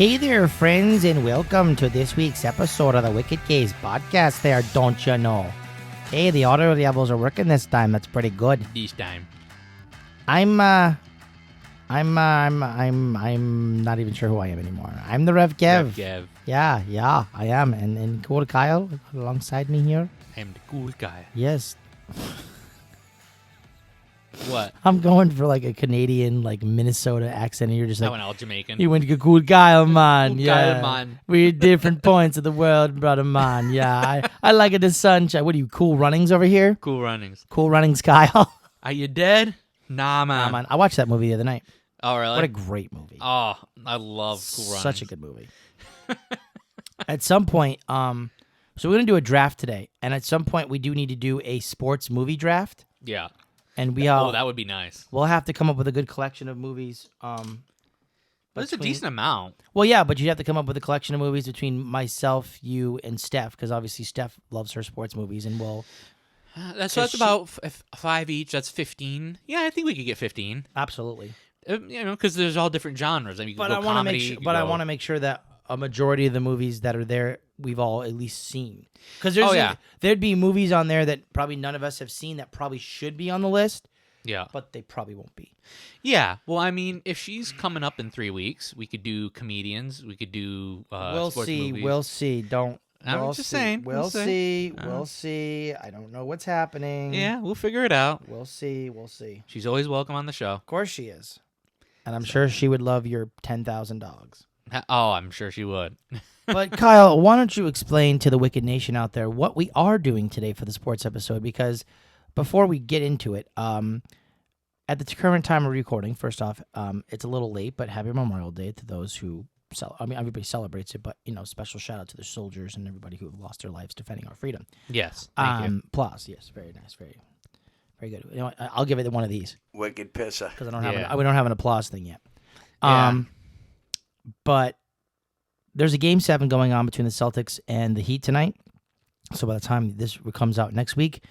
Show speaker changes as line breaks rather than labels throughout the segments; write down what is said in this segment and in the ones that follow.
Hey there, friends, and welcome to this week's episode of the Wicked Case podcast there, don't you know? Hey, the audio levels are working this time. That's pretty good.
This time.
I'm not even sure who I am anymore. I'm the Rev Kev.
Kev.
Yeah, I am. And cool Kyle alongside me here.
I'm the cool guy.
Yes.
What?
I'm going for like a Canadian, like Minnesota accent, and you're just
I
like,
went all Jamaican.
you went to cool Kyle, man.
Cool
Yeah.
Kyle, man.
We're at different points of the world, brother, man. Yeah, I like it, the sunshine. What are you, Cool Runnings over here?
Cool runnings.
Cool Runnings, Kyle.
Are you dead? Nah, man.
Man, I watched that movie the other night.
Oh, really?
What a great movie.
Oh, I love Cool Runnings.
Such a good movie. At some point, so we're going to do a draft today. And at some point, we do need to do a sports movie draft.
Yeah.
And
that would be nice.
We'll have to come up with a good collection of movies.
That's a decent amount.
Well, yeah, but you'd have to come up with a collection of movies between myself, you, and Steph, because obviously Steph loves her sports movies, and we'll...
That's about 5 each. That's 15. Yeah, I think we could get 15.
Absolutely.
Because there's all different genres. I mean, you
But
could
I
go
want to
comedy.
make sure. But I want to make sure that a majority of the movies that are there, we've all at least seen. Because there'd be movies on there that probably none of us have seen that probably should be on the list.
Yeah.
But they probably won't be.
Yeah. Well, I mean, if she's coming up in 3 weeks, we could do comedians. We could do
we'll
sports
see.
movies.
We'll see.
I'm just saying.
We'll see. We'll see. I don't know what's happening.
Yeah, we'll figure it out.
We'll see. We'll see.
She's always welcome on the show.
Of course she is. And I'm sure she would love your 10,000 dogs.
Oh, I'm sure she would.
But Kyle, why don't you explain to the Wicked Nation out there what we are doing today for the sports episode? Because before we get into it, at the current time of recording, first off, it's a little late, but happy Memorial Day to those who everybody celebrates it, but special shout out to the soldiers and everybody who have lost their lives defending our freedom.
Yes, thank you.
Applause. Yes, very nice, very good. You know what, I'll give it one of these.
Wicked pisser.
Because we don't have an applause thing yet.
Yeah.
But there's a Game 7 going on between the Celtics and the Heat tonight. So by the time this comes out next week,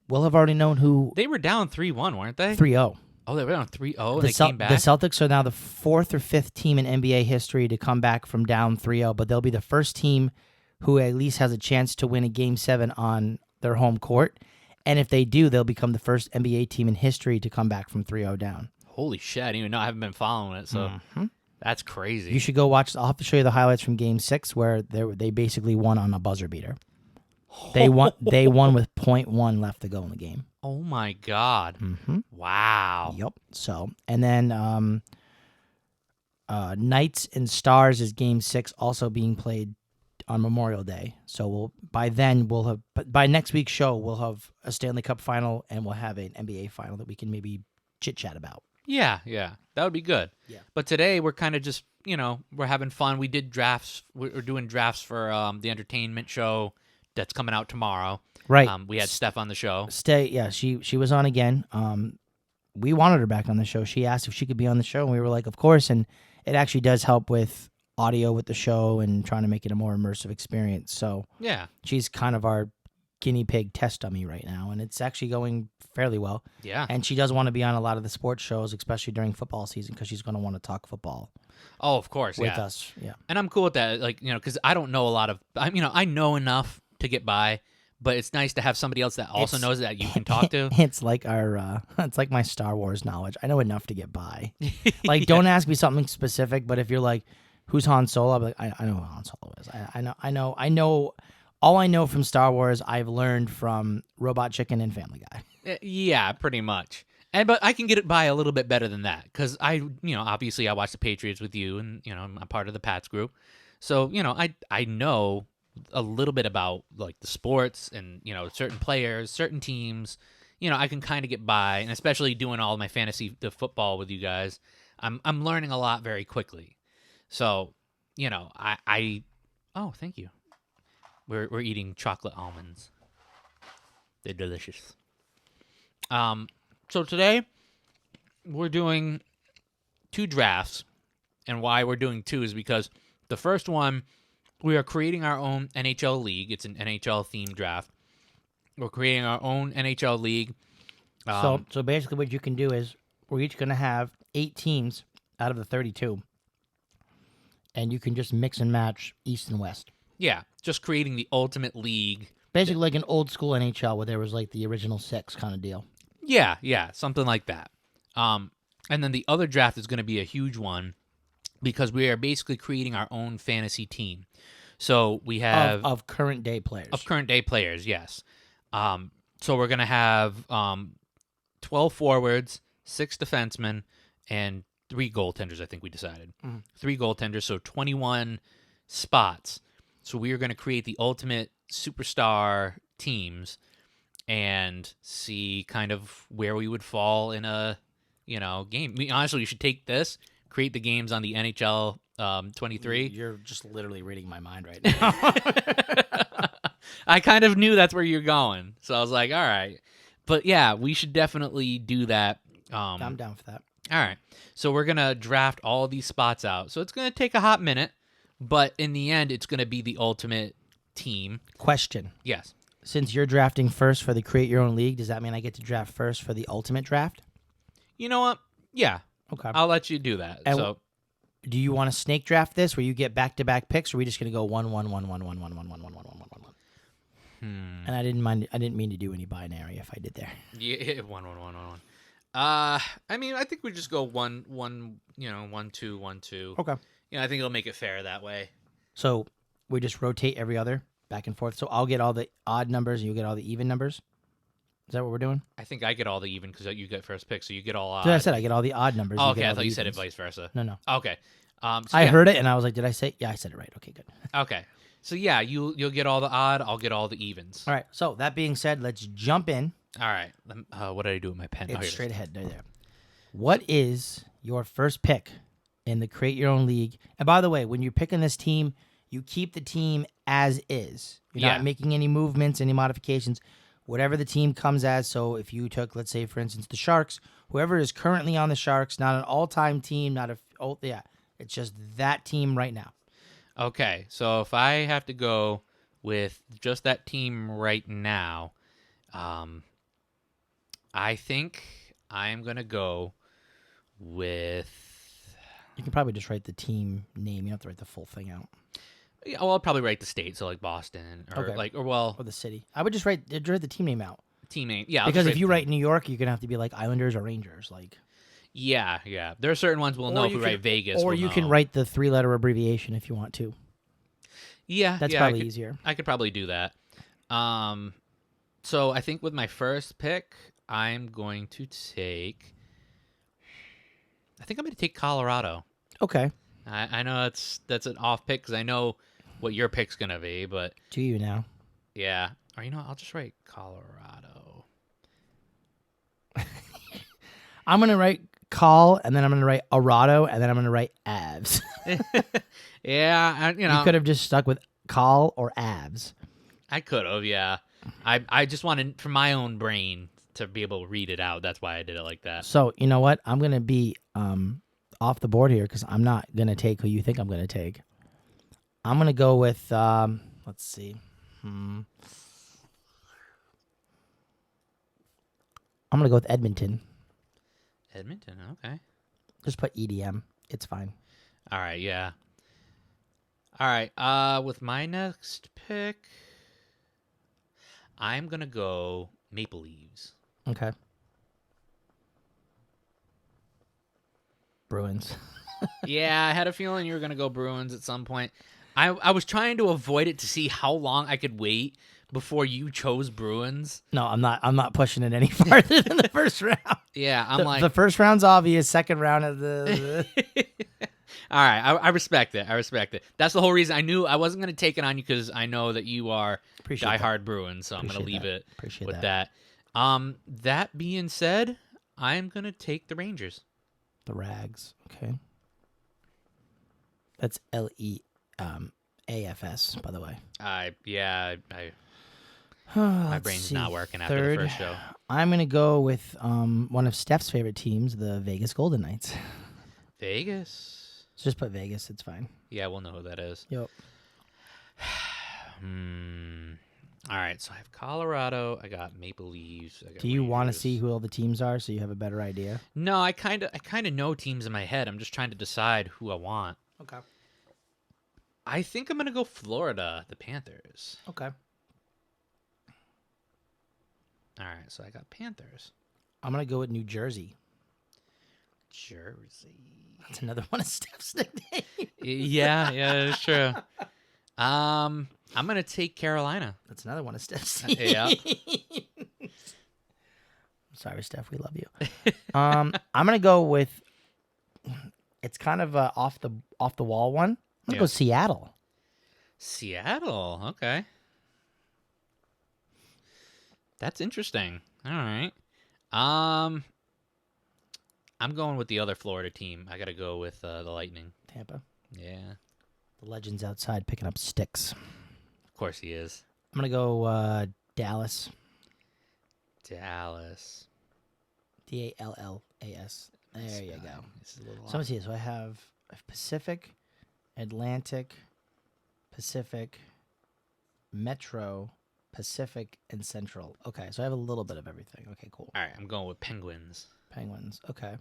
we'll have already known who...
They were down 3-1, weren't they?
3-0.
Oh, they were down 3-0 and they came back?
The Celtics are now the 4th or 5th team in NBA history to come back from down 3-0, but they'll be the first team who at least has a chance to win a Game 7 on their home court. And if they do, they'll become the first NBA team in history to come back from 3-0 down.
Holy shit, I didn't even know. I haven't been following it, so that's crazy.
You should go watch. I'll have to show you the highlights from Game 6 where they basically won on a buzzer beater. They won with 0.1 left to go in the game.
Oh, my God.
Mm-hmm.
Wow.
Yep. So, and then Knights and Stars is Game 6 also being played on Memorial Day. So by next week's show, we'll have a Stanley Cup final and we'll have an NBA final that we can maybe chit-chat about.
Yeah. That would be good.
Yeah.
But today we're kind of just, we're having fun. We did drafts. We're doing drafts for the entertainment show that's coming out tomorrow.
Right.
We had Steph on the show.
She was on again. We wanted her back on the show. She asked if she could be on the show, and we were like, of course. And it actually does help with audio with the show and trying to make it a more immersive experience. So
Yeah.
she's kind of our guinea pig test dummy right now, and it's actually going fairly well.
Yeah.
And she does want to be on a lot of the sports shows, especially during football season, because she's going to want to talk football
Oh, of course.
with
Yeah.
us. Yeah.
And I'm cool with that, because I don't know a lot of, I know enough to get by, but it's nice to have somebody else that also knows that you can talk to.
It's like it's like my Star Wars knowledge. I know enough to get by. Like, don't ask me something specific, but if you're like, who's Han Solo? I'll be like, I know who Han Solo is. I know. All I know from Star Wars, I've learned from Robot Chicken and Family Guy.
Yeah, pretty much. But I can get it by a little bit better than that because obviously I watch the Patriots with you, and I'm a part of the Pats group, so I know a little bit about like the sports and certain players, certain teams. I can kind of get by, and especially doing all my the football with you guys, I'm learning a lot very quickly. So oh, thank you. We're eating chocolate almonds. They're delicious. So today we're doing 2 drafts, and why we're doing 2 is because the first one, we are creating our own NHL league. It's an NHL themed draft. We're creating our own NHL league.
So basically what you can do is we're each going to have 8 teams out of the 32. and you can just mix and match East and West.
Yeah, just creating the ultimate league.
Basically, like an old school NHL where there was like the original 6 kind of deal.
Yeah, something like that. And then the other draft is going to be a huge one because we are basically creating our own fantasy team. So we have
Of current day players.
of current day players, yes. So we're going to have 12 forwards, 6 defensemen, and 3 goaltenders, I think we decided. 3 goaltenders, so 21 spots. So we are going to create the ultimate superstar teams and see kind of where we would fall in a, game. Honestly, you should take this, create the games on the NHL 23.
You're just literally reading my mind right now.
I kind of knew that's where you're going. So I was like, all right. But yeah, we should definitely do that.
I'm down for that.
All right. So we're going to draft all these spots out. So it's going to take a hot minute, but in the end, it's going to be the ultimate team.
Question.
Yes.
Since you're drafting first for the Create Your Own League, does that mean I get to draft first for the ultimate draft?
You know what? Yeah.
Okay.
I'll let you do that.
And
so
do you want to snake draft this where you get back-to-back picks, or are we just going to go 1 1 1 1 1 1 1 1 1 1 1 1 1 1? And I didn't mean to do any binary if I did there.
Yeah, 1 1 1 1 1. I mean, I think we just go 1 1, 1 2 1 2.
Okay.
I think it'll make it fair that way.
So we just rotate every other back and forth. So I'll get all the odd numbers and you get all the even numbers. Is that what we're doing?
I think I get all the even because you get first pick, so you get all odd.
So I said I get all the odd numbers.
Oh,
you
okay,
get
I
all
thought
the
you said it
evens.
vice versa.
No.
Okay. So
I
yeah.
heard it and I was like, did I say? Yeah, I said it right. Okay, good.
Okay. So yeah, you'll get all the odd. I'll get all the evens.
All right. So that being said, let's jump in.
All right. What did I do with my pen?
It's straight ahead. Right there. What is your first pick in the Create Your Own League? And by the way, when you're picking this team, you keep the team as is. You're not making any movements, any modifications. Whatever the team comes as. So if you took, let's say, for instance, the Sharks, whoever is currently on the Sharks, not an all-time team, it's just that team right now.
Okay. So if I have to go with just that team right now, I think I'm going to go with...
You can probably just write the team name. You don't have to write the full thing out.
Yeah, well, I'll probably write the state, so like Boston, or
or the city. I would just write the team name out.
Team name, yeah.
Because if you write New York, you're gonna have to be like Islanders or Rangers, like.
Yeah. There are certain ones we'll know if we write Vegas.
Or you can write the 3-letter abbreviation if you want to.
Yeah,
that's probably easier.
I could probably do that. So I think with my first pick, I'm going to take. I think I'm going to take Colorado.
Okay.
I know that's an off pick because I know what your pick's going to be, but...
Do you now?
Yeah. Or I'll just write Colorado.
I'm going to write Col, and then I'm going to write Arado, and then I'm going to write Avs.
Yeah,
You could have just stuck with Col or Avs.
I could have, yeah. I just wanted, from my own brain, to be able to read it out. That's why I did it like that.
So, you know what? I'm going to be off the board here because I'm not going to take who you think I'm going to take. I'm going to go with, let's see. I'm going to go with Edmonton.
Edmonton, okay.
Just put EDM. It's fine.
All right, yeah. All right, with my next pick, I'm going to go Maple Leaves.
Okay. Bruins.
Yeah, I had a feeling you were going to go Bruins at some point. I was trying to avoid it to see how long I could wait before you chose Bruins.
No, I'm not pushing it any farther than the first round.
Yeah,
the first round's obvious. Second round of the...
All right, I respect it. That's the whole reason I knew I wasn't going to take it on you because I know that you are diehard Bruins, so I'm going to leave it with that. That being said, I'm going to take the Rangers.
The Rags, okay. That's LEAFS, by the way.
My brain's not working after the first show.
I'm going to go with one of Steph's favorite teams, the Vegas Golden Knights.
Vegas?
Just put Vegas. It's fine.
Yeah, we'll know who that is.
Yep.
All right, so I have Colorado. I got Maple Leafs.
Do you want to see who all the teams are so you have a better idea?
No, I kind of know teams in my head. I'm just trying to decide who I want.
Okay.
I think I'm gonna go Florida, the Panthers.
Okay.
All right, so I got Panthers.
I'm gonna go with New Jersey.
Jersey.
That's another one of Steph's nicknames.
Yeah, that's true. I'm gonna take Carolina.
That's another one of Steph's.
Yeah.
Sorry, Steph. We love you. I'm gonna go with. It's kind of a off the wall one. I'm gonna go Seattle.
Seattle. Okay. That's interesting. All right. I'm going with the other Florida team. I got to go with the Lightning.
Tampa.
Yeah.
The legend's outside picking up sticks.
Of course he is.
I'm gonna go Dallas.
Dallas.
Dallas. There you go.
This is a little
So let's see. So I have Pacific, Atlantic, Pacific, Metro, Pacific, and Central. Okay, so I have a little bit of everything. Okay, cool.
All right, I'm going with Penguins.
Penguins. Okay.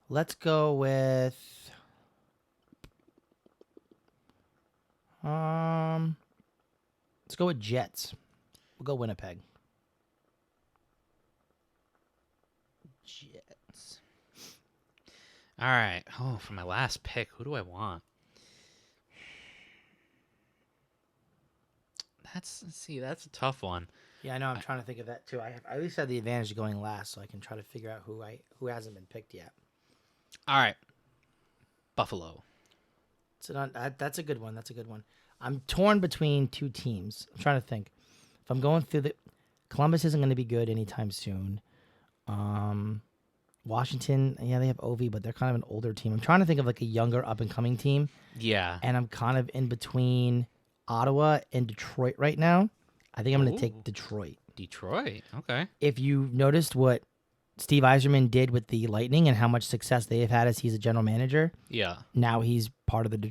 Let's go with let's go with Jets. We'll go Winnipeg.
Jets. All right. Oh, for my last pick, who do I want? Let's see. That's a tough one.
Yeah, I know. I'm trying to think of that too. I at least had the advantage of going last, so I can try to figure out who hasn't been picked yet.
All right. Buffalo.
So that's a good one. That's a good one. I'm torn between two teams. I'm trying to think. If I'm going through Columbus isn't going to be good anytime soon. Washington, yeah, they have Ovi, but they're kind of an older team. I'm trying to think of like a younger up and coming team.
Yeah.
And I'm kind of in between Ottawa and Detroit right now. I think I'm going to take
Ooh.
Detroit.
Detroit. Okay.
If you noticed what Steve Yzerman did with the Lightning and how much success they have had as he's a general manager,
Yeah.
now he's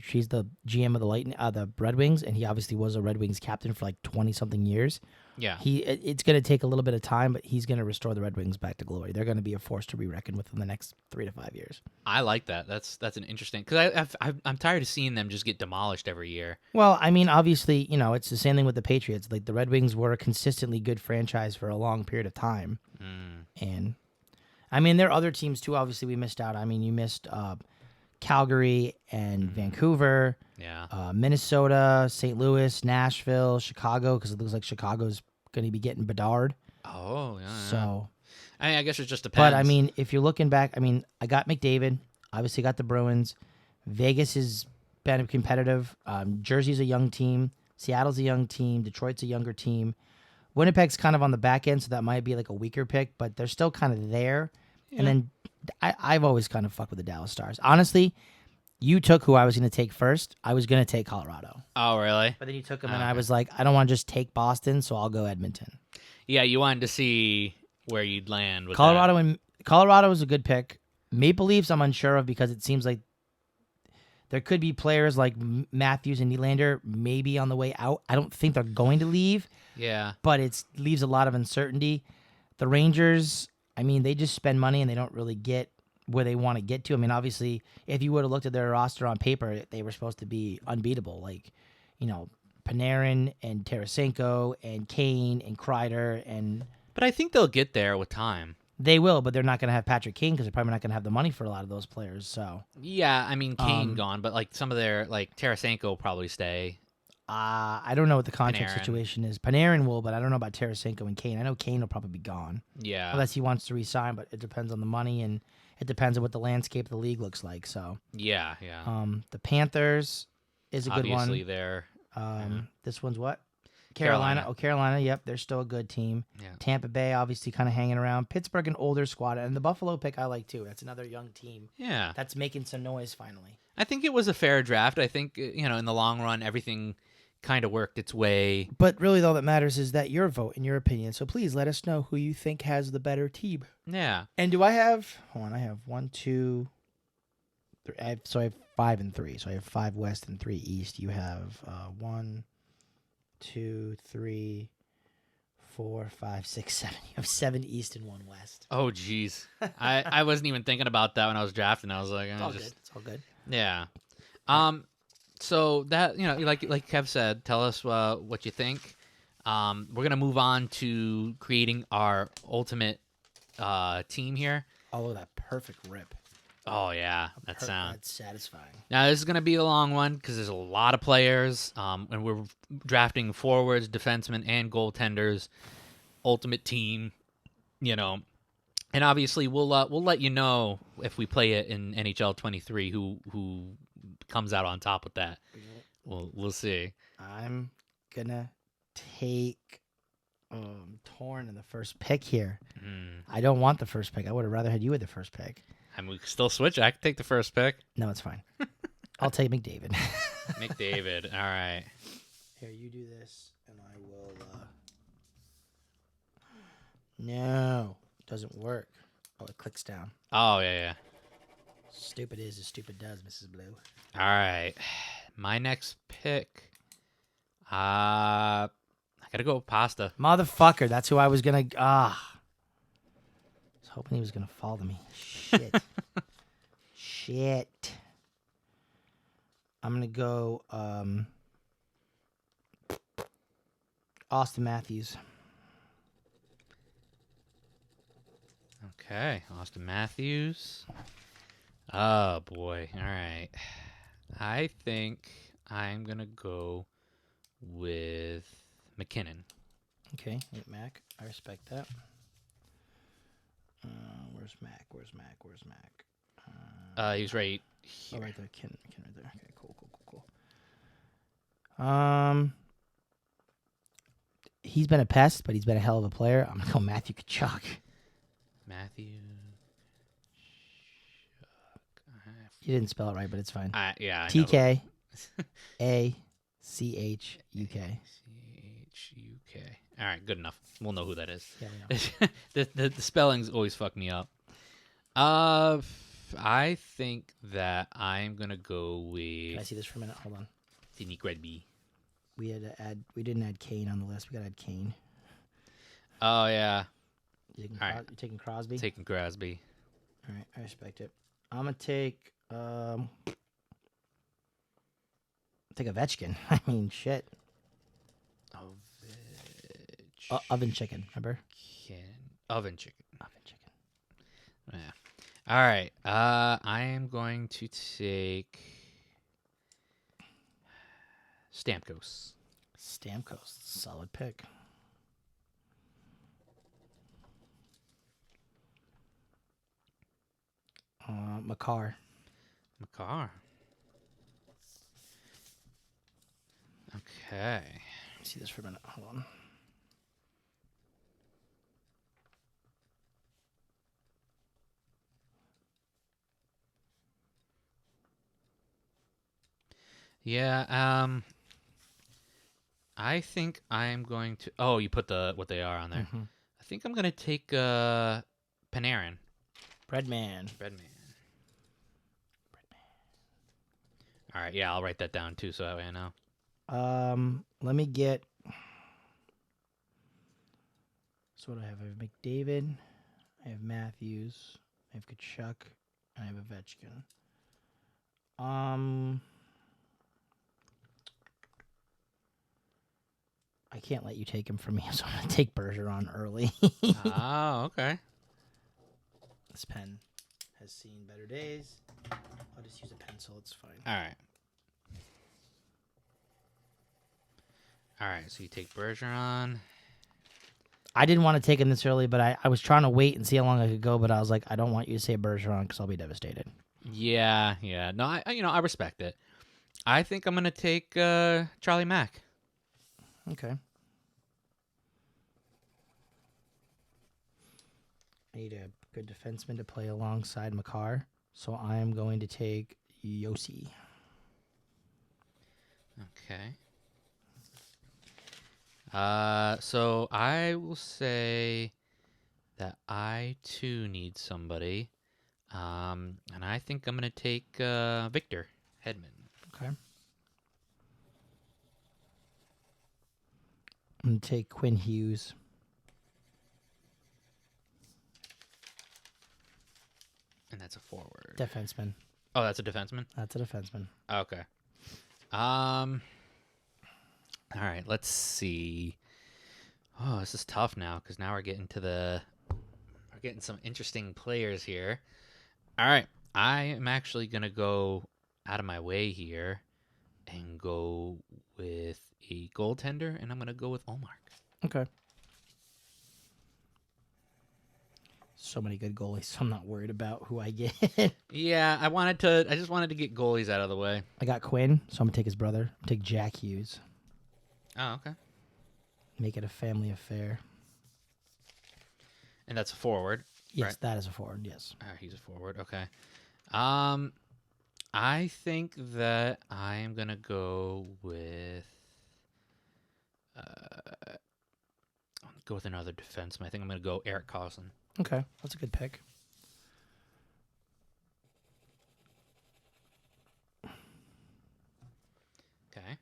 he's the GM of the Lightning, the Red Wings, and he obviously was a Red Wings captain for like 20 something years.
Yeah.
It's going to take a little bit of time, but he's going to restore the Red Wings back to glory. They're going to be a force to be reckoned with in the next 3 to 5 years.
I like that. That's an interesting because I'm tired of seeing them just get demolished every year.
Well, I mean, obviously, it's the same thing with the Patriots. Like the Red Wings were a consistently good franchise for a long period of time, and I mean, there are other teams too. Obviously, we missed out. I mean, you missed Calgary and Vancouver, Minnesota, St. Louis, Nashville, Chicago, because it looks like Chicago's going to be getting Bedard.
Oh, yeah.
So,
I guess it just depends.
but I mean, if you're looking back, I mean, I got McDavid. Obviously, got the Bruins. Vegas has been competitive. Jersey's a young team. Seattle's a young team. Detroit's a younger team. Winnipeg's kind of on the back end, so that might be like a weaker pick, but they're still kind of there. Yeah. And then I've always kind of fucked with the Dallas Stars. Honestly, you took who I was going to take first. I was going to take Colorado.
Oh, really?
But then you took them, and I was like, I don't want to just take Boston, so I'll go Edmonton.
Yeah, you wanted to see where you'd land with
Colorado.
that.
And Colorado was a good pick. Maple Leafs, I'm unsure of because it seems like there could be players like Matthews and Nylander maybe on the way out. I don't think they're going to leave.
Yeah.
But it leaves a lot of uncertainty. The Rangers, I mean, they just spend money and they don't really get where they want to get to. I mean, obviously, if you would have looked at their roster on paper, they were supposed to be unbeatable. Like, Panarin and Tarasenko and Kane and Kreider and...
But I think they'll get there with time.
They will, but they're not going to have Patrick Kane because they're probably not going to have the money for a lot of those players. So
yeah, I mean, Kane gone, but like some of their, like Tarasenko will probably stay.
I don't know what the contract
Panarin.
situation is. Panarin will, but I don't know about Tarasenko and Kane. I know Kane will probably be gone.
Yeah.
Unless he wants to resign, but it depends on the money and it depends on what the landscape of the league looks like. So
yeah.
The Panthers is a good one.
Obviously, they're.
This one's what? Carolina. Oh, Carolina. Yep, they're still a good team.
Yeah.
Tampa Bay, obviously, kind of hanging around. Pittsburgh, an older squad, and the Buffalo pick I like too. That's another young team.
Yeah.
That's making some noise finally.
I think it was a fair draft. I think in the long run, everything kind of worked its way.
But really, all that matters is that your vote and your opinion. So please let us know who you think has the better team.
Yeah.
And do I have? Hold on, I have 1, 2, 3. I have 5 and 3. So I have 5 West and 3 East. You have 1, 2, 3, 4, 5, 6, 7. You have 7 East and 1 West.
Oh, geez. I wasn't even thinking about that when I was drafting. I was like,
It's all good. It's all good.
Yeah. So that like Kev said, tell us what you think. We're gonna move on to creating our ultimate team here.
Oh, that perfect rip.
Oh yeah, that sound.
That's satisfying.
Now this is gonna be a long one because there's a lot of players, and we're drafting forwards, defensemen, and goaltenders. Ultimate team, you know, and obviously we'll let you know if we play it in NHL 23 who comes out on top with that. We'll see.
I'm gonna take Torn in the first pick here. I don't want the first pick. I would have rather had you with the first pick.
And we can still switch. I can take the first pick.
No, it's fine. I'll take McDavid.
McDavid. All right.
Here, you do this, and I will. No, it doesn't work. Oh, it clicks down.
Oh yeah.
Stupid is as stupid does, Mrs. Blue.
All right. My next pick. I gotta go with Pasta.
Motherfucker, that's who I was gonna. I was hoping he was gonna fall to me. Shit. Shit. I'm gonna go Austin Matthews.
Okay, Austin Matthews. Oh boy. All right. I think I'm gonna go with McKinnon.
Okay, Mac. I respect that. Where's Mac? Where's Mac?
He's right
Oh,
here.
right there. McKinnon right there. Okay, cool. He's been a pest, but he's been a hell of a player. I'm gonna go Matthew Kachuk.
Matthew.
You didn't spell it right, but it's fine.
Yeah. I know.
TK A CHUK.
CHUK. All right, good enough. We'll know who that is.
Yeah, we know.
the spellings always fuck me up. I think that I'm gonna go with.
Can I see this for a minute? Hold on.
Sidney Crosby.
We had to add. We didn't add Kane on the list. We gotta add Kane.
Oh yeah,
You
right.
taking Crosby?
taking Crosby.
All right, I respect it. I'm gonna take Ovechkin. I mean, shit. Oven chicken. Remember?
Oven chicken.
Oven chicken.
Yeah. All right. I am going to take Stamkos.
Stamkos, solid pick. Makar.
Makar. Okay.
Let me see this for a minute. Hold on.
Yeah. I think I'm going to. Oh, you put what they are on there.
Mm-hmm.
I think I'm gonna take Panarin.
Breadman.
All right. Yeah, I'll write that down too, so that way I know.
Let me get. So what do I have? I have McDavid. I have Matthews. I have Kachuk. And I have Ovechkin. I can't let you take him from me, so I'm gonna take Bergeron early.
Oh, okay.
This pen has seen better days. I'll just use a pencil. It's fine.
All right. All right. So you take Bergeron.
I didn't want to take him this early, but I was trying to wait and see how long I could go. But I was like, I don't want you to say Bergeron because I'll be devastated.
Yeah. No, I respect it. I think I'm gonna take Charlie Mack.
Okay. I need a good defenseman to play alongside Makar, so I am going to take Yossi.
Okay. So I will say that I too need somebody, and I think I'm gonna take Victor Hedman.
Okay. I'm going to take Quinn Hughes.
And that's a forward.
Defenseman.
Oh, that's a defenseman?
That's a defenseman.
Okay. All right, let's see. Oh, this is tough now because now we're getting some interesting players here. All right, I am actually gonna go out of my way here and go with a goaltender, and I'm gonna go with Omar.
Okay. So many good goalies, so I'm not worried about who I get.
Yeah, I just wanted to get goalies out of the way.
I got Quinn, so I'm going to take his brother. I'm going to take Jack Hughes.
Oh, okay.
Make it a family affair.
And that's a forward.
Yes,
right?
that is a forward, yes.
He's a forward. Okay. I think that I am gonna go with. Go with another defenseman. I think I'm gonna go Eric Carlson.
Okay, that's a good pick.
Okay.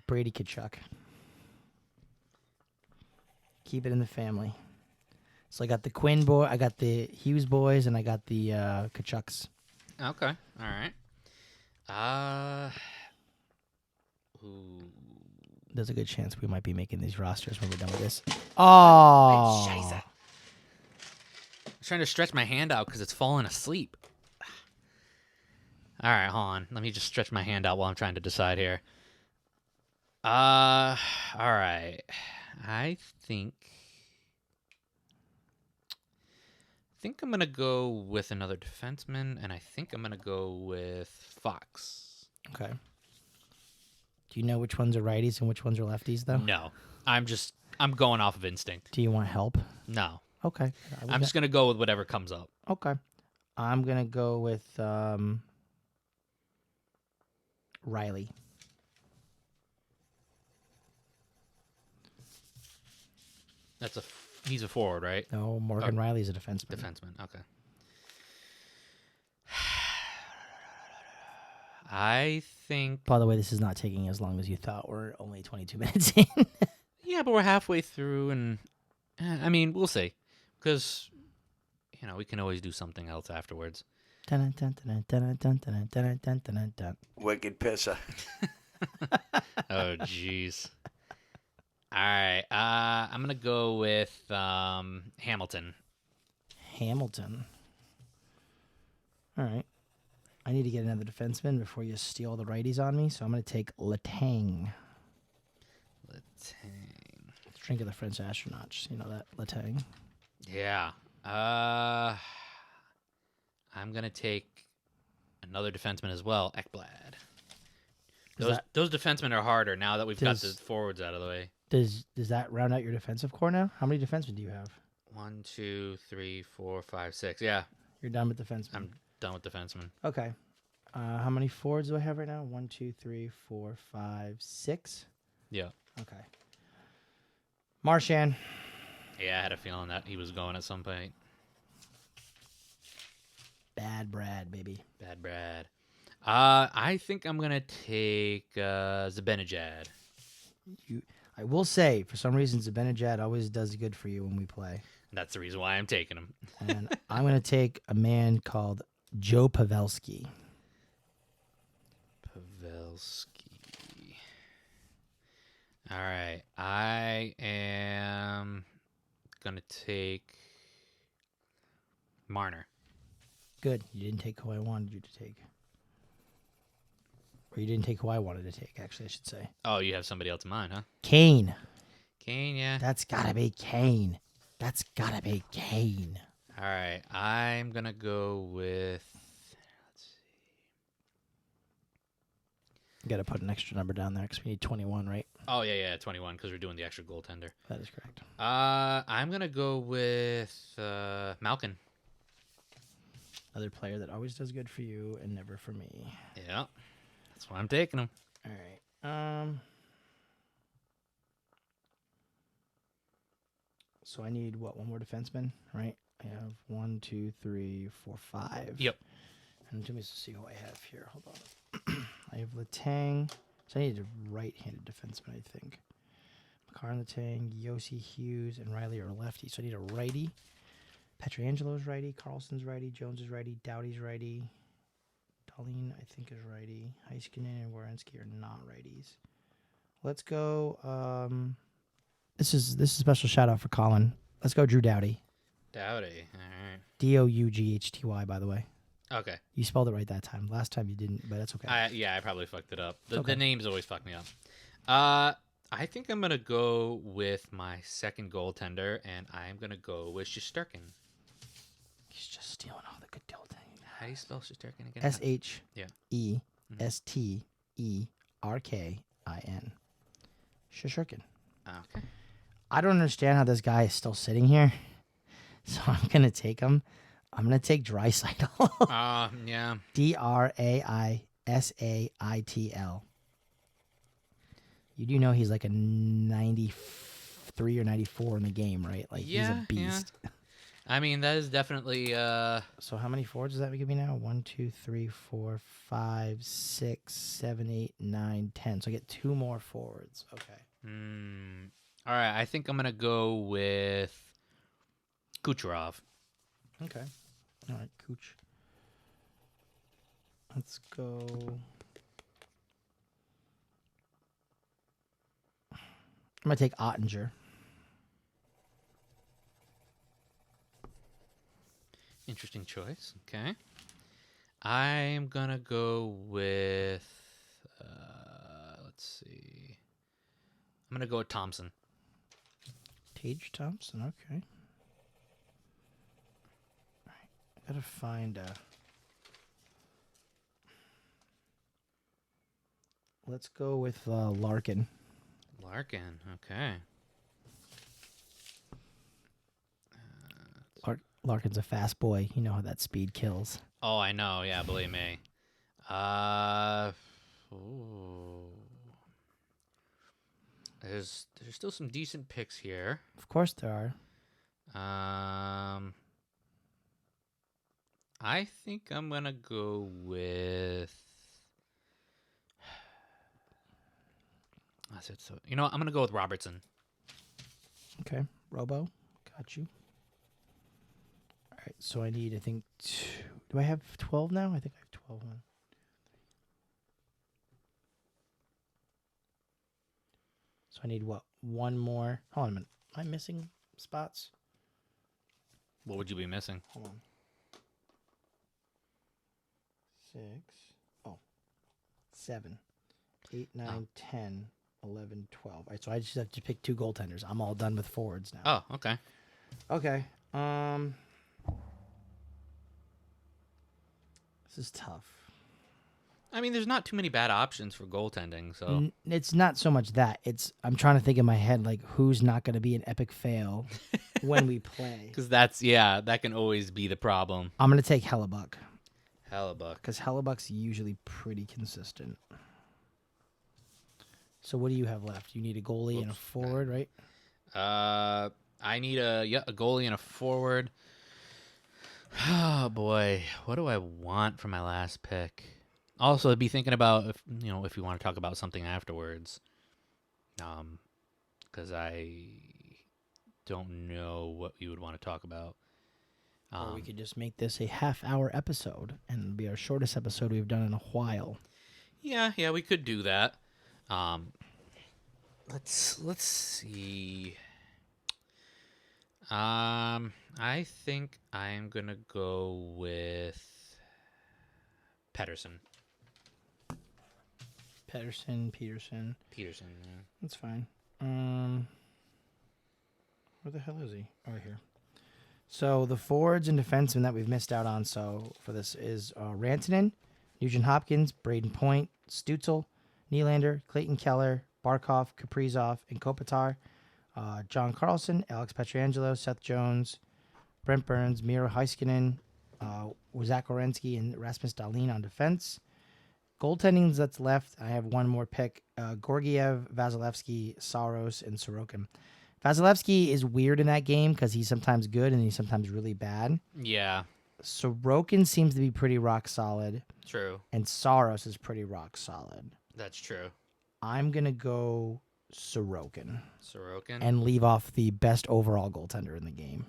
Brady Kachuk. Keep it in the family. So I got the Quinn boy, I got the Hughes boys, and I got the Kachucks.
Okay. All right. Ooh.
There's a good chance we might be making these rosters when we're done with this. Oh,
Scheiße. I was trying to stretch my hand out because it's falling asleep. All right, hold on. Let me just stretch my hand out while I'm trying to decide here. All right. I think I'm gonna go with another defenseman, and I think I'm gonna go with Fox.
okay. Do you know which ones are righties and which ones are lefties, though?
No, I'm going off of instinct.
Do you want help?
No,
Okay.
I'm just gonna go with whatever comes up.
Okay. I'm going to go with Riley.
He's a forward, right?
No, Morgan Riley's a defenseman.
Defenseman. Okay. I think.
By the way, this is not taking as long as you thought. We're only 22 minutes in.
Yeah, but we're halfway through, and I mean, we'll see, because we can always do something else afterwards.
Wicked
pisser.
Oh, jeez. All right, I'm gonna go with Hamilton.
Hamilton. All right. I need to get another defenseman before you steal the righties on me, so I'm going to take Letang. Drink of the French astronauts. You know that, Letang?
Yeah. I'm gonna take another defenseman as well, Ekblad. Those defensemen are harder now that we've got the forwards out of the way.
Does that round out your defensive core now? How many defensemen do you have?
1, 2, 3, 4, 5, 6. Yeah.
You're done with defensemen.
I'm done with defensemen.
Okay. How many forwards do I have right now? 1, 2, 3, 4, 5, 6.
Yeah.
Okay. Marchand.
Yeah, I had a feeling that he was going at some point.
Bad Brad, baby.
Bad Brad. I think I'm gonna take Zibanejad.
I will say, for some reason, Zibanejad always does good for you when we play.
That's the reason why I'm taking him.
And I'm going to take a man called Joe Pavelski.
All right. I am going to take Marner.
Good. You didn't take who I wanted you to take. Or you didn't take who I wanted to take, actually, I should say.
Oh, you have somebody else in mind, huh?
Kane.
Kane, yeah.
That's got to be Kane. That's got to be Kane.
All right. I'm going to go with... Let's see.
You got to put an extra number down there because we need 21, right?
Oh, yeah, 21 because we're doing the extra goaltender.
That is correct.
I'm going to go with Malkin.
Another player that always does good for you and never for me.
Yeah. That's why I'm taking him.
All right. So I need, one more defenseman, right? I have 1, 2, 3, 4, 5.
Yep.
And let me see who I have here. Hold on. I have Letang. So I need a right-handed defenseman, I think. Makar and Letang, Yossi Hughes, and Riley are lefty. So I need a righty. Petrangelo's righty. Carlson's righty. Jones is righty. Doughty's righty. Darlene, I think, is righty. Heiskanen and Werenski are not righties. Let's go. This is a special shout out for Colin. Let's go, Drew Doughty.
Doughty. All
Doughty, by the way.
right. Okay.
You spelled it right that time. Last time you didn't, but that's okay.
I probably fucked it up. The
Okay.
names always fuck me up. I think I'm gonna go with my second goaltender, and I'm gonna go with Shesterkin.
He's just stealing all the good goaltending.
How do you spell Shesterkin again?
SHESTERKIN. Shesterkin.
Okay.
I don't understand how this guy is still sitting here, so I'm gonna take him. I'm gonna take Draisaitl.
Yeah.
Draisaitel. You do know he's like a 93 or 94 in the game, right? Like he's a beast.
Yeah. I mean, that is definitely.
So how many forwards does that give me now? 1, 2, 3, 4, 5, 6, 7, 8, 9, 10. So I get 2 more forwards. Okay.
All right. I think I'm gonna go with Kucherov.
Okay. All right, Cooch. Let's go. I'm going to take Ottinger.
Interesting choice. Okay. I'm gonna go with. Let's see. I'm gonna go with Thompson.
Tage Thompson. Okay. All right. I gotta find a. Let's go with Larkin.
Larkin. Okay.
Larkin's a fast boy. You know how that speed kills.
Oh, I know. Yeah, believe me. Ooh. There's still some decent picks here.
Of course there are.
I think I'm gonna go with. That's it. So I'm gonna go with Robertson.
Okay. Robo. Got you. All right. So I need, I think, 2. Do I have 12 now? I think I have 12. So I need what? 1 more. Hold on a minute. Am I missing spots?
What would you be missing?
Hold on. 6. Oh. 7. 8, 9, 10, 11, 12. All right. So I just have to pick 2 goaltenders. I'm all done with forwards now.
Oh, okay.
Okay. This is tough.
I mean, there's not too many bad options for goaltending, so
It's not so much that. I'm trying to think in my head, like, who's not going to be an epic fail when we play.
because that can always be the problem.
I'm going to take Hellebuck.
Hellebuck.
Because Hellebuck's usually pretty consistent. So what do you have left? You need a goalie and a forward, right?
I need a goalie and a forward. Oh boy, what do I want for my last pick? Also, I'd be thinking about if you want to talk about something afterwards. Because I don't know what you would want to talk about.
Or we could just make this a half-hour episode and it'll be our shortest episode we've done in a while.
Yeah, we could do that. Let's see. I think I'm gonna go with Peterson.
Peterson.
Peterson. Yeah.
That's fine. Where the hell is he? Oh, right here. So the forwards and defensemen that we've missed out on for this is Rantanen, Nugent Hopkins, Braden Point, Stutzel, Nylander, Clayton Keller, Barkov, Kaprizov, and Kopitar. John Carlson, Alex Pietrangelo, Seth Jones, Brent Burns, Miro Heiskanen, Zach Werenski, and Rasmus Dahlin on defense. Goaltending that's left, I have 1 more pick. Gorgiev, Vasilevsky, Saros, and Sorokin. Vasilevsky is weird in that game because he's sometimes good and he's sometimes really bad.
Yeah.
Sorokin seems to be pretty rock solid.
True.
And Saros is pretty rock solid.
That's true.
I'm going to go Sorokin.
Sorokin.
And leave off the best overall goaltender in the game.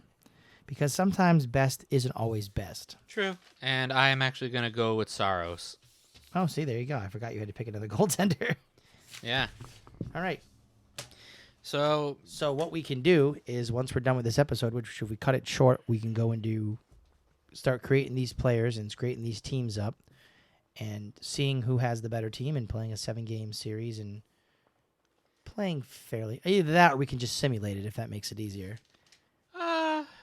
because sometimes best isn't always best.
True. And I am actually going to go with Saros.
Oh, see, there you go. I forgot you had to pick another goaltender.
Yeah.
All right.
So
So what we can do is once we're done with this episode, which if we cut it short, we can go and start creating these players and creating these teams up and seeing who has the better team and playing a 7-game series and playing fairly. Either that or we can just simulate it if that makes it easier.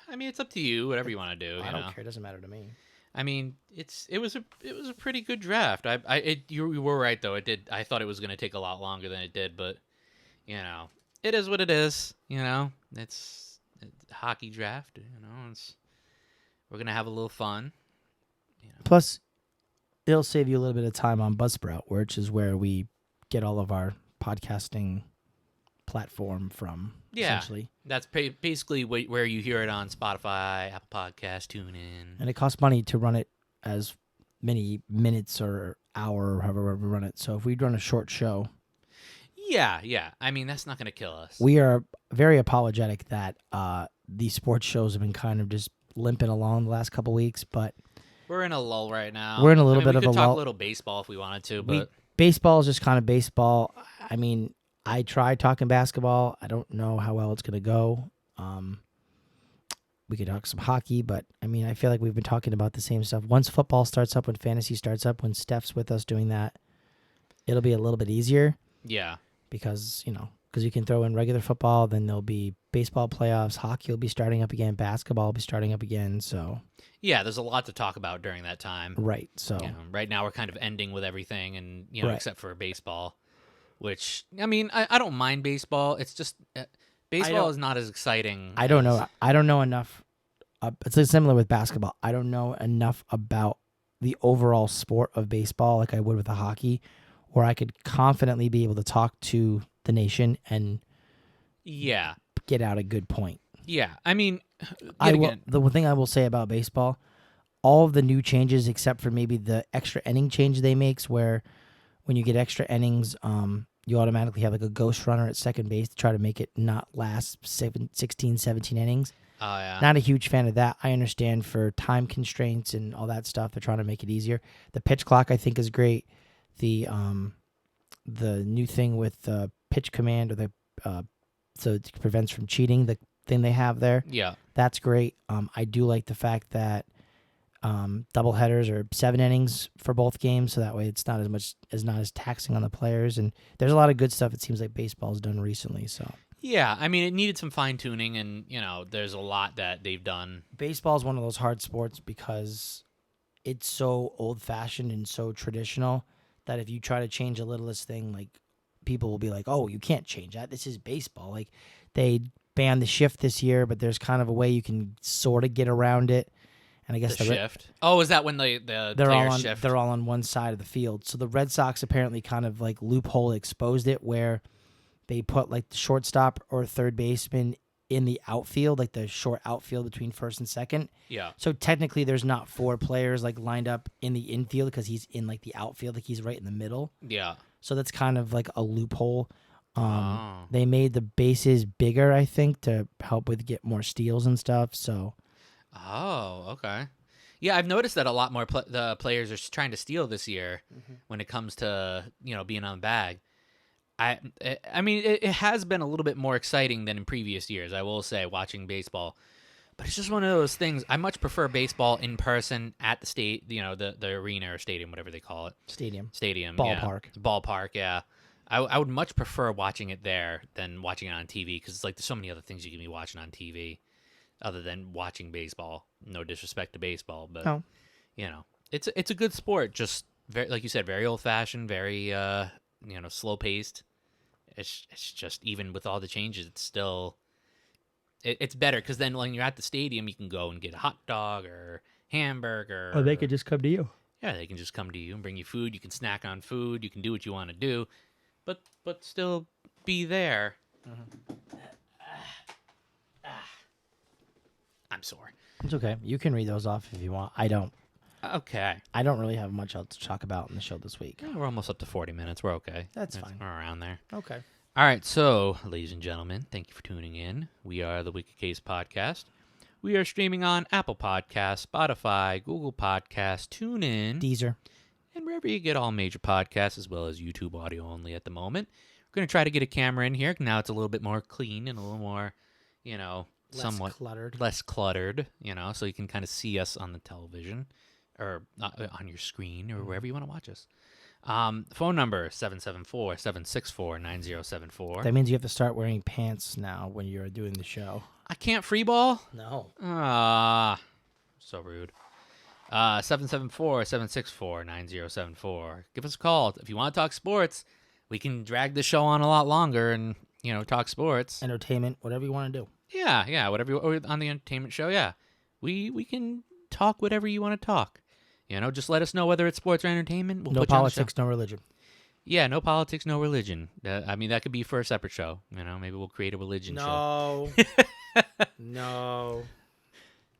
I mean, it's up to you. Whatever you want to do.
I
You
don't
know?
care. It doesn't matter to me.
I mean, it was a pretty good draft. You were right though. I thought it was going to take a lot longer than it did, but you know, it is what it is. You know, it's a hockey draft. You know, we're gonna have a little fun. You know.
Plus, it'll save you a little bit of time on Buzzsprout, which is where we get all of our podcasting platform from.
Yeah,
essentially.
that's basically where you hear it on Spotify, Apple Podcasts, TuneIn.
And it costs money to run it as many minutes or hour or however we run it. So if we run a short show,
Yeah. I mean, that's not going to kill us.
we are very apologetic that these sports shows have been kind of just limping along the last couple weeks, but
We're in a lull right now.
We're in a little
I mean,
bit
we
of
could
a
talk
lull.
a little baseball if we wanted to, but
baseball is just kind of baseball. I mean, I tried talking basketball. I don't know how well it's going to go. We could talk some hockey, but I mean, I feel like we've been talking about the same stuff. Once football starts up, when fantasy starts up, when Steph's with us doing that, it'll be a little bit easier
yeah.
because you can throw in regular football, then there'll be baseball playoffs, hockey will be starting up again, basketball will be starting up again. So
Yeah, there's a lot to talk about during that time.
right, so
You know, right now we're kind of ending with everything, and
Right.
except for baseball, which I mean, I don't mind baseball. It's just baseball is not as exciting.
I don't know. I don't know enough. It's like similar with basketball. I don't know enough about the overall sport of baseball like I would with the hockey, where I could confidently be able to talk to the nation and
Yeah,
get out a good point.
yeah. I mean, yet again,
The one thing I will say about baseball, all of the new changes except for maybe the extra inning change they makes, where when you get extra innings, you automatically have like a ghost runner at second base to try to make it not last 16, 17 innings.
oh yeah,
Not a huge fan of that. I understand for time constraints and all that stuff, they're trying to make it easier. The pitch clock I think is great. The new thing with the pitch command or the so it prevents from cheating, the thing they have there,
yeah,
that's great. I do like the fact that double headers are 7 innings for both games, so that way it's not as taxing on the players. And there's a lot of good stuff it seems like baseball's done recently. So
yeah. I mean, it needed some fine tuning, and there's a lot that they've done.
baseball is one of those hard sports because it's so old fashioned and so traditional that if you try to change the littlest thing, like people will be like, "Oh, you can't change that. This is baseball." Like they banned the shift this year, but there's kind of a way you can sort of get around it. And I guess
The shift. Oh, is that when the
they're all
players
on
shift?
they're all on one side of the field. So the Red Sox apparently kind of like loophole exposed it where they put like the shortstop or third baseman in the outfield, like the short outfield between first and second.
Yeah.
So technically there's not 4 players like lined up in the infield because he's in like the outfield, like he's right in the middle.
Yeah.
So that's kind of like a loophole.
Oh.
They made the bases bigger, I think, to help with get more steals and stuff. So
Oh, okay. Yeah, I've noticed that a lot more the players are trying to steal this year when it comes to being on the bag. I mean, it has been a little bit more exciting than in previous years, I will say, watching baseball. But it's just one of those things. I much prefer baseball in person at the the arena or stadium, whatever they call it.
stadium.
Ballpark. Yeah. Ballpark, yeah. I would much prefer watching it there than watching it on TV because it's like there's so many other things you can be watching on TV other than watching baseball. No disrespect to baseball, but
No.
it's a good sport. Just very, like you said, very old fashioned, very slow paced. It's just, even with all the changes, it's still it's better because then when you're at the stadium, you can go and get a hot dog or hamburger.
Or they could just come to you.
Yeah, they can just come to you and bring you food. You can snack on food. You can do what you want to do, but still be there. I'm sore.
It's okay. You can read those off if you want. I don't.
Okay.
I don't really have much else to talk about in the show this week.
Yeah, we're almost up to 40 minutes. We're okay.
That's fine.
We're around there.
Okay.
All right. So, ladies and gentlemen, thank you for tuning in. We are the Wicked Case Podcast. We are streaming on Apple Podcasts, Spotify, Google Podcasts, TuneIn,
Deezer.
and wherever you get all major podcasts, as well as YouTube audio only at the moment. We're going to try to get a camera in here. Now it's a little bit more clean and a little more, somewhat
cluttered.
less cluttered, so you can kind of see us on the television or on your screen or wherever you want to watch us. Phone number 774-764-9074.
That means you have to start wearing pants now when you're doing the show.
I can't free ball?
No.
So rude. 774-764-9074. Give us a call. If you want to talk sports, we can drag the show on a lot longer and, talk sports.
Entertainment, whatever you want to do.
Yeah, whatever or on the entertainment show, yeah. We can talk whatever you want to talk. Just let us know whether it's sports or entertainment. We'll
No
put you on the show.
politics, no religion.
Yeah, no politics, no religion. That could be for a separate show. Maybe we'll create a religion show.
No.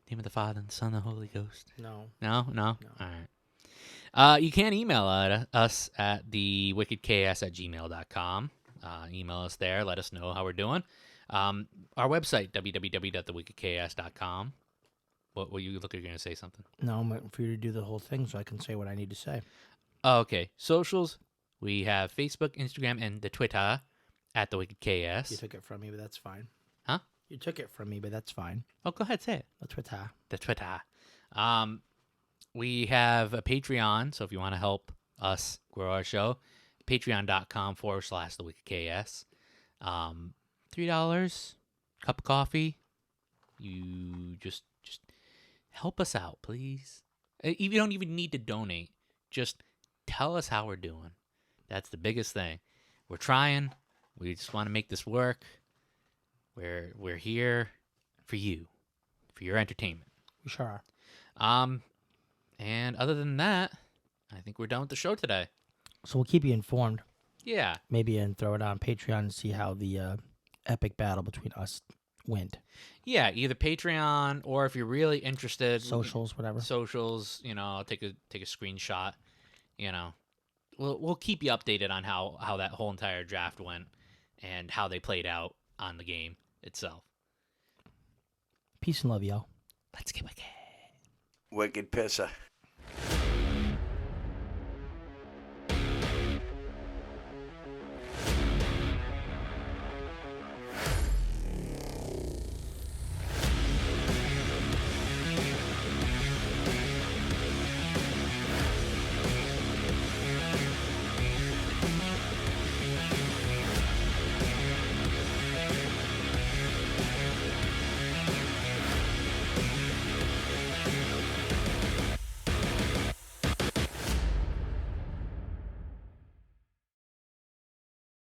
Name of the Father, and the Son, and the Holy Ghost.
No.
No? All right. You can email us at thewickedks@gmail.com. Email us there. Let us know how we're doing. Our website, www.thewickedks.com. What were you looking to say something?
No, I'm waiting for you to do the whole thing so I can say what I need to say.
Oh, okay. Socials. We have Facebook, Instagram, and the Twitter at The Wicked KS.
You took it from me, but that's fine.
Huh?
You took it from me, but that's fine.
Oh, go ahead, say it.
The Twitter.
The Twitter. We have a Patreon, so if you want to help us grow our show, patreon.com/The Wicked KS. $3, cup of coffee. You just help us out, please. You don't even need to donate. Just tell us how we're doing. That's the biggest thing. We're trying. We just want to make this work. We're here for you, for your entertainment.
We sure are.
And other than that, I think we're done with the show today.
So we'll keep you informed.
Yeah.
Maybe and throw it on Patreon and see how the epic battle between us went.
Yeah, either Patreon or if you're really interested,
Socials, whatever.
Socials, take a screenshot. We'll keep you updated on how that whole entire draft went and how they played out on the game itself.
Peace and love, y'all.
Let's get wicked.
Wicked pisser.